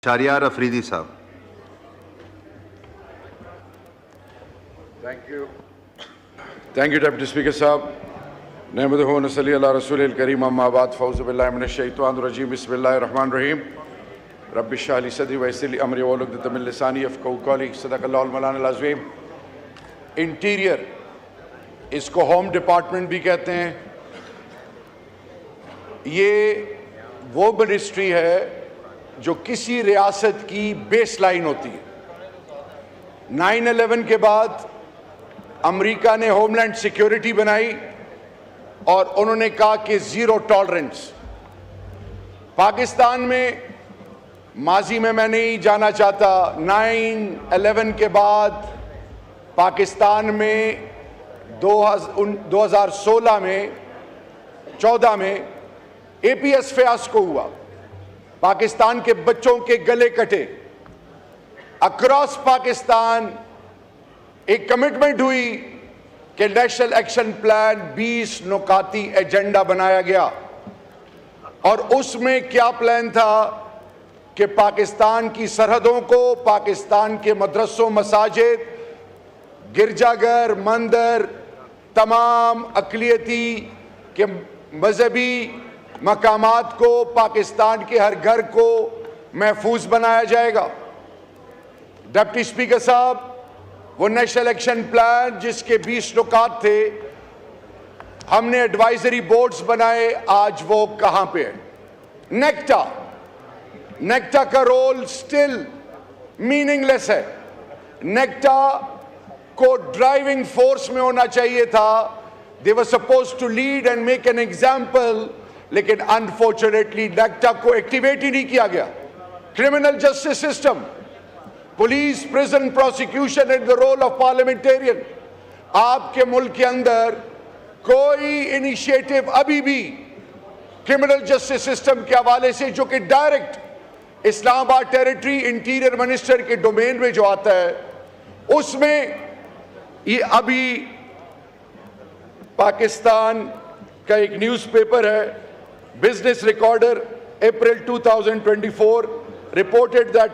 शाहरियार अफरीदी साहब। Thank you, Deputy Speaker Sahab. Nahmaduhu wa nusalli ala Rasulil Kareem amma ba'd. Fauzu billahi minash shaitanir rajim. Bismillahir rahmanir rahim. Rabbi shrah li sadri wa yassir li amri wahlul 'uqdatam min lisani yafqahu qawli. Sadaqallahu al-mawlana al-azim. Interior, इसको home department भी कहते हैं। ये वो ministry है जो किसी रियासत की बेस लाइन होती है। 9/11 के बाद अमेरिका ने होमलैंड सिक्योरिटी बनाई और उन्होंने कहा कि ज़ीरो टॉलरेंस। पाकिस्तान में माजी में मैं नहीं जाना चाहता, 9/11 के बाद पाकिस्तान में 2016 में 14 में एपीएस फियास्को हुआ, पाकिस्तान के बच्चों के गले कटे। अक्रॉस पाकिस्तान एक कमिटमेंट हुई कि नेशनल एक्शन प्लान 20 नुकाती एजेंडा बनाया गया और उसमें क्या प्लान था कि पाकिस्तान की सरहदों को, पाकिस्तान के मदरसों, मसाजिद, गिरजाघर, मंदिर, तमाम अक़लियती के मजहबी मकामात को, पाकिस्तान के हर घर को महफूज बनाया जाएगा। डिप्टी स्पीकर साहब, वो नेशनल एक्शन प्लान जिसके 20 नुकात थे, हमने एडवाइजरी बोर्ड्स बनाए, आज वो कहां पे है? नेक्टा का रोल स्टिल मीनिंगलेस है। नेक्टा को ड्राइविंग फोर्स में होना चाहिए था। They were supposed to lead and make an example, लेकिन अनफॉर्चुनेटली नेक्टा को एक्टिवेट ही नहीं किया गया। Criminal justice system, police, prison, prosecution and the role of parliamentarian. आपके मुल्क के अंदर कोई इनिशिएटिव अभी भी क्रिमिनल जस्टिस सिस्टम के हवाले से, जो कि direct Islamabad territory interior minister के डोमेन में जो आता है, उसमें ये अभी पाकिस्तान का एक न्यूज़पेपर है, Business Recorder, April 2024, reported that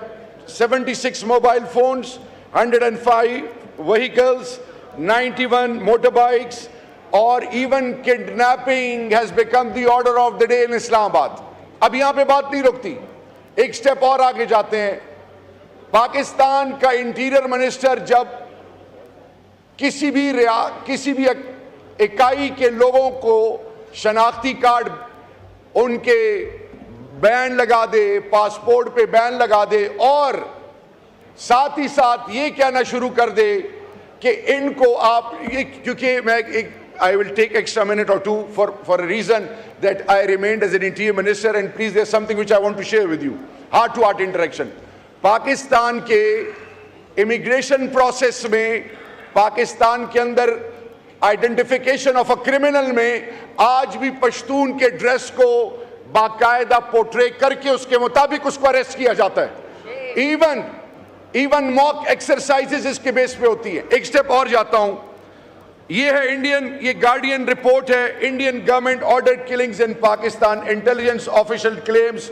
76 mobile phones, 105 vehicles, 91 motorbikes और even kidnapping has become the order of the day in Islamabad. अब यहां पे बात नहीं रुकती, एक स्टेप और आगे जाते हैं। पाकिस्तान का इंटीरियर मिनिस्टर जब किसी भी इकाई के लोगों को शनाख्ती कार्ड उनके बैन लगा दे, पासपोर्ट पे बैन लगा दे और साथ ही साथ ये कहना शुरू कर दे कि इनको आप ये, क्योंकि मैं एक I will take extra minute or two for a reason that I remained as an interior minister, and please, there's something which I want to share with you. Heart to heart interaction. Pakistan के immigration process में, पाकिस्तान के अंदर identification of a criminal में आज भी पश्तून के dress को बाकायदा पोर्ट्रे करके उसके मुताबिक उसको अरेस्ट किया जाता है। इवन मॉक एक्सरसाइजेस इसके बेस पे होती है। एक स्टेप और जाता हूं, ये है ये गार्डियन रिपोर्ट है, इंडियन गवर्नमेंट ऑर्डर्ड किलिंग्स इन पाकिस्तान, इंटेलिजेंस ऑफिशियल क्लेम्स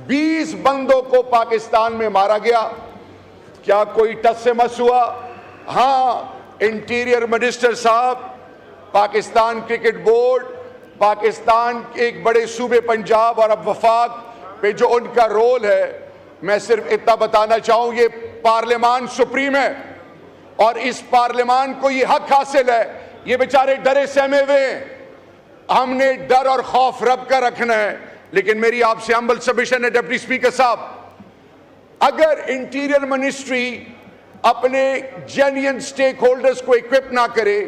20 बंदों को पाकिस्तान में मारा गया। क्या कोई टस से मस हुआ? हाँ, इंटीरियर मिनिस्टर साहब, पाकिस्तान क्रिकेट बोर्ड, पाकिस्तान के एक बड़े सूबे पंजाब और अब वफाक पे जो उनका रोल है, मैं सिर्फ इतना बताना चाहूं, ये पार्लियामान सुप्रीम है और इस पार्लियामान को ये हक हासिल है। ये बेचारे डरे सहमे हुए हैं, हमने डर और खौफ रब का रखना है। लेकिन मेरी आपसे हम्बल सबमिशन है डिप्टी स्पीकर साहब, अगर इंटीरियर मिनिस्ट्री अपने जेन्युइन स्टेक होल्डर्स को इक्विप ना करे,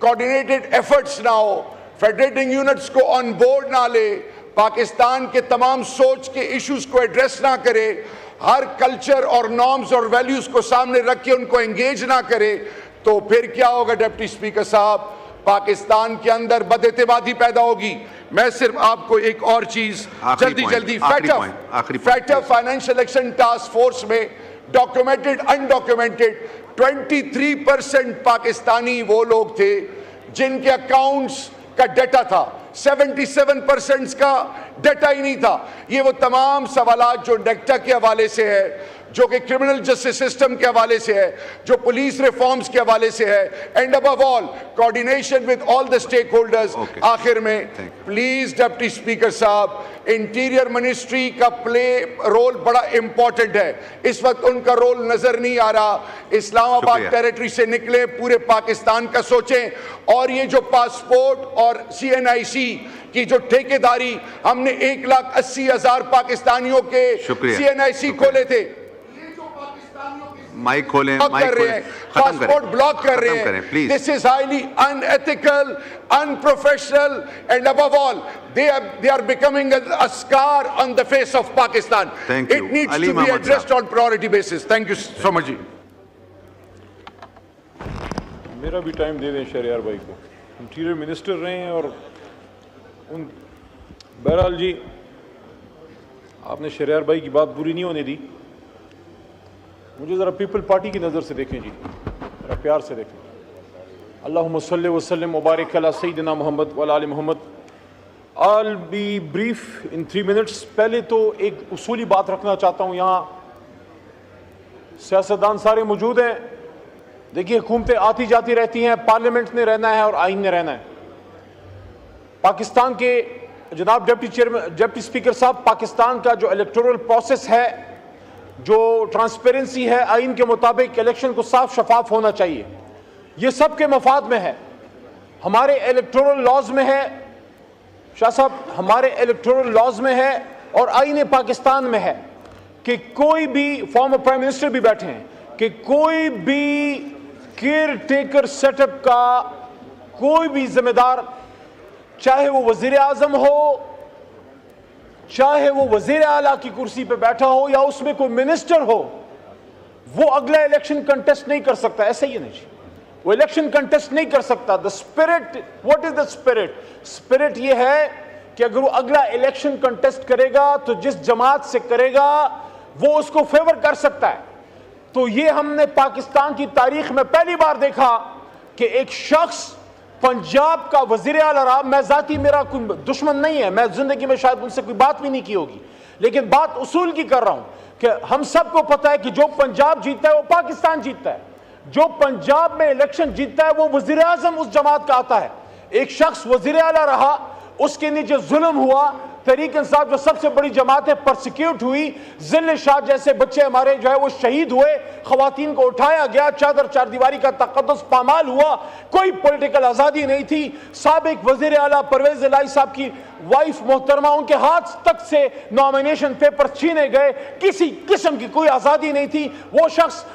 कोऑर्डिनेटेड एफर्ट्स ना हो, फेडरेटिंग यूनिट्स को ऑन बोर्ड ना ले, पाकिस्तान के तमाम सोच के इश्यूज को एड्रेस ना करे, हर कल्चर और नॉर्म्स और वैल्यूज को सामने रख के उनको एंगेज ना करे, तो फिर क्या होगा डिप्टी स्पीकर साहब? पाकिस्तान के अंदर बदएतमादी पैदा होगी। मैं सिर्फ आपको एक और चीज जल्दी factor financial action task force में डॉक्यूमेंटेड अनडॉक्यूमेंटेड 23% पाकिस्तानी वो लोग थे जिनके अकाउंट्स का डेटा था। 77% का डाटा ही नहीं था। ये वो तमाम सवालात जो नेक्टा के हवाले से है, जो कि क्रिमिनल जस्टिस सिस्टम के हवाले से है, जो पुलिस रिफॉर्म्स के हवाले से है, and above all coordination with all the stakeholders. आखिर में प्लीज डिप्टी स्पीकर साहब, इंटीरियर मिनिस्ट्री का रोल बड़ा इंपॉर्टेंट है। इस वक्त उनका रोल नजर नहीं आ रहा। इस्लामाबाद टेरिटरी से निकले, पूरे पाकिस्तान का सोचें। और ये जो पासपोर्ट और CNIC की जो ठेकेदारी, हमने 1,80,000 पाकिस्तानियों के CNIC खोले थे, माइक खोलें, माइक खोलें, पासपोर्ट ब्लॉक कर रहे हैं। This is highly unethical, unprofessional, and above all they are becoming a scar on the face of Pakistan. It needs to be addressed on priority basis. Thank you so much जी। मेरा भी time दे दें शहरयार भाई को, interior minister रहे हैं। और उन बहरहाल जी, आपने शहरयार भाई की बात पूरी नहीं होने दी। मुझे ज़रा पीपल पार्टी की नज़र से देखें जी, ज़रा प्यार से देखें। अल्लाहुम्मा सल्लि व सल्लिम व बारिक अला सय्यिदिना मोहम्मद व अला आलि Mohammad. I'll be brief in 3 minutes। पहले तो एक उसूली बात रखना चाहता हूँ, यहाँ सियासतदान सारे मौजूद हैं। देखिए, हुकूमतें आती जाती रहती हैं, पार्लियामेंट ने रहना है और आइन ने रहना है। पाकिस्तान के जनाब डिप्टी स्पीकर साहब, पाकिस्तान का जो इलेक्टोरल प्रोसेस है, जो ट्रांसपेरेंसी है, आइन के मुताबिक इलेक्शन को साफ शफाफ होना चाहिए। ये सबके मफाद में है, हमारे इलेक्टोरल लॉज में है शाह साहब, हमारे इलेक्टोरल लॉज में है और आईन पाकिस्तान में है कि कोई भी, फॉर्मर प्राइम मिनिस्टर भी बैठे हैं, कि कोई भी केयर टेकर सेटअप का कोई भी जिम्मेदार, चाहे वो वजीर आजम हो, चाहे वो वजीर आला की कुर्सी पे बैठा हो या उसमें कोई मिनिस्टर हो, वो अगला इलेक्शन कंटेस्ट नहीं कर सकता। ऐसा ही नहीं जी, वो इलेक्शन कंटेस्ट नहीं कर सकता। The spirit, what is the spirit? Spirit ये है कि अगर वो अगला इलेक्शन कंटेस्ट करेगा तो जिस जमात से करेगा वो उसको फेवर कर सकता है। तो ये हमने पाकिस्तान की तारीख में पहली बार देखा कि एक शख्स पंजाब का वजीर आला रहा। मैं जाती, मेरा कोई दुश्मन नहीं है, मैं जिंदगी में शायद उनसे कोई बात भी नहीं की होगी, लेकिन बात उसूल की कर रहा हूं कि हम सबको पता है कि जो पंजाब जीतता है वो पाकिस्तान जीतता है। जो पंजाब में इलेक्शन जीतता है वो वजीर आजम उस जमात का आता है। एक शख्स वजीर आला रहा, उसके नीचे जुल्म हुआ, तहरीक इंसाफ जो सबसे बड़ी जमात है परसिक्यूट हुई, जिले शाह जैसे बच्चे हमारे जो है वो शहीद हुए, खवातीन को उठाया गया, चादर चारदीवारी का तकद्दुस पामाल हुआ, कोई पॉलिटिकल आज़ादी नहीं थी। साबिक वजीर आला परवेज इलाही साहब की वाइफ मोहतरमा, उनके हाथ तक से नॉमिनेशन पेपर छीने गए, किसी किस्म की कोई आज़ादी नहीं थी। वो शख्स